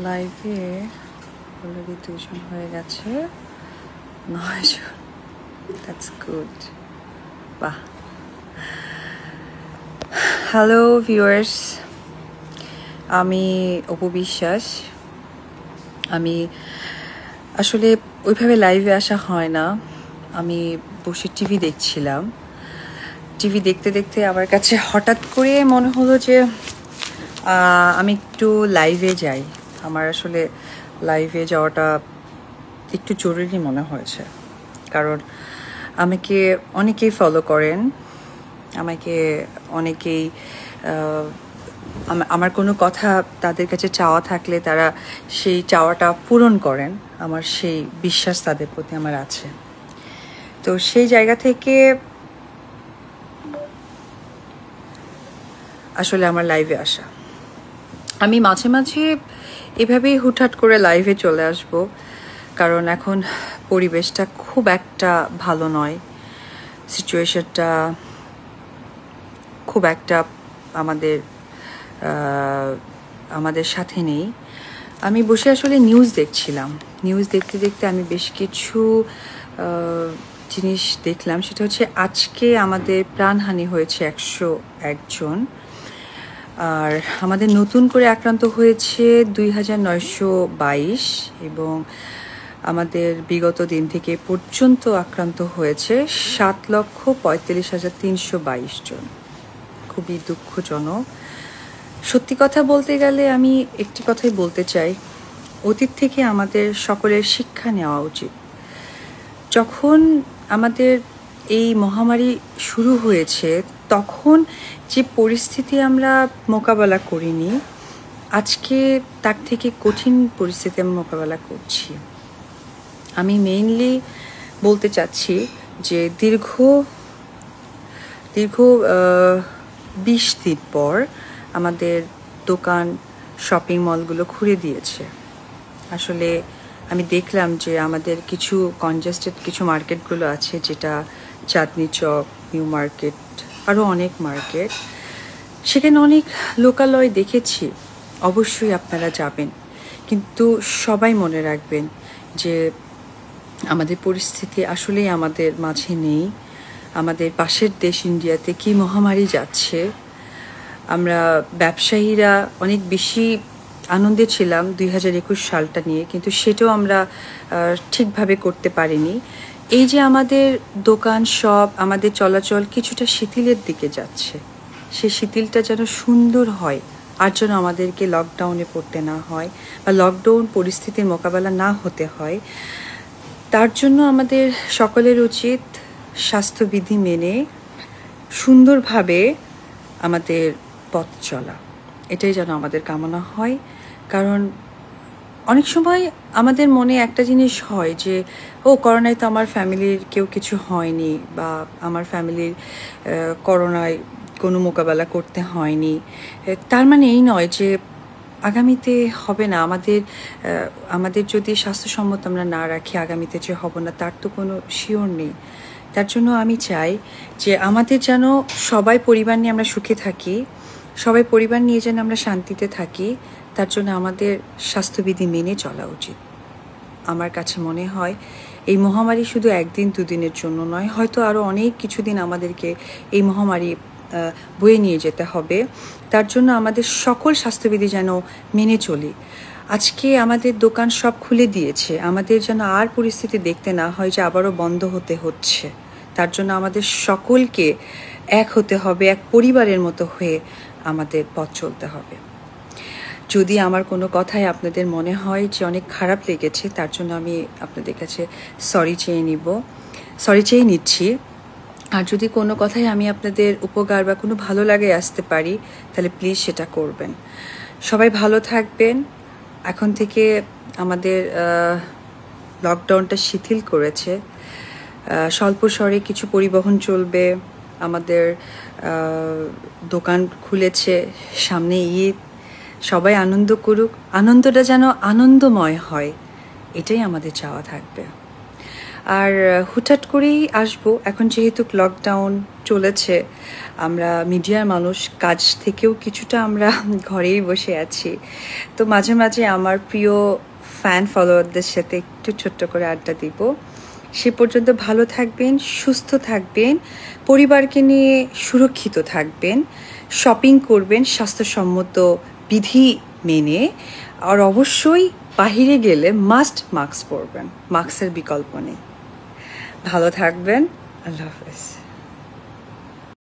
লাইভে অলরেডি 2 জন হয়ে গেছে, 9 জন। That's good. বাহ। হ্যালো ভিউয়ার্স, আমি অপু বিশ্বাস। আমি আসলে ওইভাবে লাইভে আসা হয় না। আমি বসে টিভি দেখছিলাম। টিভি দেখতে দেখতে আমার কাছে হঠাৎ করে মনে হলো যে আমি একটু লাইভে যাই। আমার আসলে লাইভে যাওয়াটা একটু জরুরি মনে হয়েছে, কারণ আমাকে অনেকেই ফলো করেন, আমাকে অনেকেই আমার কোনো কথা তাদের কাছে চাওয়া থাকলে তারা সেই চাওয়াটা পূরণ করেন। আমার সেই বিশ্বাস তাদের প্রতি আমার আছে। তো সেই জায়গা থেকে আসলে আমার লাইভে আসা। আমি মাঝে মাঝে এভাবেই হুটহাট করে লাইভে চলে আসব, কারণ এখন পরিবেশটা খুব একটা ভালো নয়, সিচুয়েশনটা খুব একটা আমাদের সাথে নেই। আমি বসে আসলে নিউজ দেখছিলাম। নিউজ দেখতে দেখতে আমি বেশ কিছু জিনিস দেখলাম। সেটা হচ্ছে আজকে আমাদের প্রাণহানি হয়েছে 101 জন, আর আমাদের নতুন করে আক্রান্ত হয়েছে 2922, এবং আমাদের বিগত দিন থেকে পর্যন্ত আক্রান্ত হয়েছে 7,45,322 জন। খুবই দুঃখজনক। সত্যি কথা বলতে গেলে আমি একটি কথাই বলতে চাই, অতীত থেকে আমাদের সকলের শিক্ষা নেওয়া উচিত। যখন আমাদের এই মহামারী শুরু হয়েছে তখন যে পরিস্থিতি আমরা মোকাবেলা করিনি, আজকে তার থেকে কঠিন পরিস্থিতি আমি মোকাবেলা করছি। আমি মেইনলি বলতে চাচ্ছি যে দীর্ঘ 20 দিন পর আমাদের দোকান, শপিং মলগুলো খুলে দিয়েছে। আসলে আমি দেখলাম যে আমাদের কিছু কনজেস্টেড কিছু মার্কেটগুলো আছে, যেটা চাঁদনি চক, নিউ মার্কেট, আরও অনেক মার্কেট, সেখানে অনেক লোকালয় দেখেছি। অবশ্যই আপনারা যাবেন, কিন্তু সবাই মনে রাখবেন যে আমাদের পরিস্থিতি আসলেই আমাদের মাঝে নেই। আমাদের পাশের দেশ ইন্ডিয়াতে কি মহামারী যাচ্ছে। আমরা ব্যবসায়ীরা অনেক বেশি আনন্দে ছিলাম 2021 সালটা নিয়ে, কিন্তু সেটাও আমরা ঠিকভাবে করতে পারিনি। এই যে আমাদের দোকান, সব আমাদের চলাচল কিছুটা শিথিলের দিকে যাচ্ছে, সেই শিথিলটা যেন সুন্দর হয়, আর যেন আমাদেরকে লকডাউনে পড়তে না হয় বা লকডাউন পরিস্থিতির মোকাবেলা না হতে হয়। তার জন্য আমাদের সকলের উচিত স্বাস্থ্যবিধি মেনে সুন্দরভাবে আমাদের পথ চলা। এটাই যেন আমাদের কামনা হয়। কারণ অনেক সময় আমাদের মনে একটা জিনিস হয় যে করোনায় তো আমার ফ্যামিলির কেউ কিছু হয়নি, বা আমার ফ্যামিলির করোনায় কোনো মোকাবেলা করতে হয়নি। তার মানে এই নয় যে আগামীতে হবে না। আমাদের যদি স্বাস্থ্যসম্মত আমরা না রাখি, আগামীতে যে হব না তার তো কোনো শিওর নেই। তার জন্য আমি চাই যে আমাদের যেন সবাই পরিবার নিয়ে আমরা সুখে থাকি, সবাই পরিবার নিয়ে যেন আমরা শান্তিতে থাকি। তার জন্য আমাদের স্বাস্থ্যবিধি মেনে চলা উচিত। আমার কাছে মনে হয় এই মহামারী শুধু একদিন দুদিনের জন্য নয়, হয়তো আরও অনেক কিছুদিন আমাদেরকে এই মহামারী বয়ে নিয়ে যেতে হবে। তার জন্য আমাদের সকল স্বাস্থ্যবিধি যেন মেনে চলি। আজকে আমাদের দোকান সব খুলে দিয়েছে, আমাদের যেন আর পরিস্থিতি দেখতে না হয় যে আবারও বন্ধ হতে হচ্ছে। তার জন্য আমাদের সকলকে এক হতে হবে, এক পরিবারের মতো হয়ে আমাদের পথ চলতে হবে। যদি আমার কোনো কথায় আপনাদের মনে হয় যে অনেক খারাপ লেগেছে, তার জন্য আমি আপনাদের কাছে সরি চেয়ে নিচ্ছি। আর যদি কোনো কথায় আমি আপনাদের উপকার বা কোনো ভালো লাগে আসতে পারি, তাহলে প্লিজ সেটা করবেন। সবাই ভালো থাকবেন। এখন থেকে আমাদের লকডাউনটা শিথিল করেছে, স্বল্প স্বরে কিছু পরিবহন চলবে, আমাদের দোকান খুলেছে, সামনে ঈদ, সবাই আনন্দ করুক। আনন্দটা যেন আনন্দময় হয়, এটাই আমাদের চাওয়া থাকবে। আর হুটহাট করেই আসবো, এখন যেহেতু লকডাউন চলেছে, আমরা মিডিয়ার মানুষ, কাজ থেকেও কিছুটা আমরা ঘরেই বসে আছি। তো মাঝে মাঝে আমার প্রিয় ফ্যান ফলোয়ারদের সাথে একটু ছোট্ট করে আড্ডা দিব। সে পর্যন্ত ভালো থাকবেন, সুস্থ থাকবেন, পরিবারকে নিয়ে সুরক্ষিত থাকবেন, শপিং করবেন স্বাস্থ্যসম্মত বিধি মেনে, আর অবশ্যই বাহিরে গেলে মাস্ট মাস্ক পরবেন, মাস্কের বিকল্প নেই। ভালো থাকবেন, আল্লাহ হাফেজ।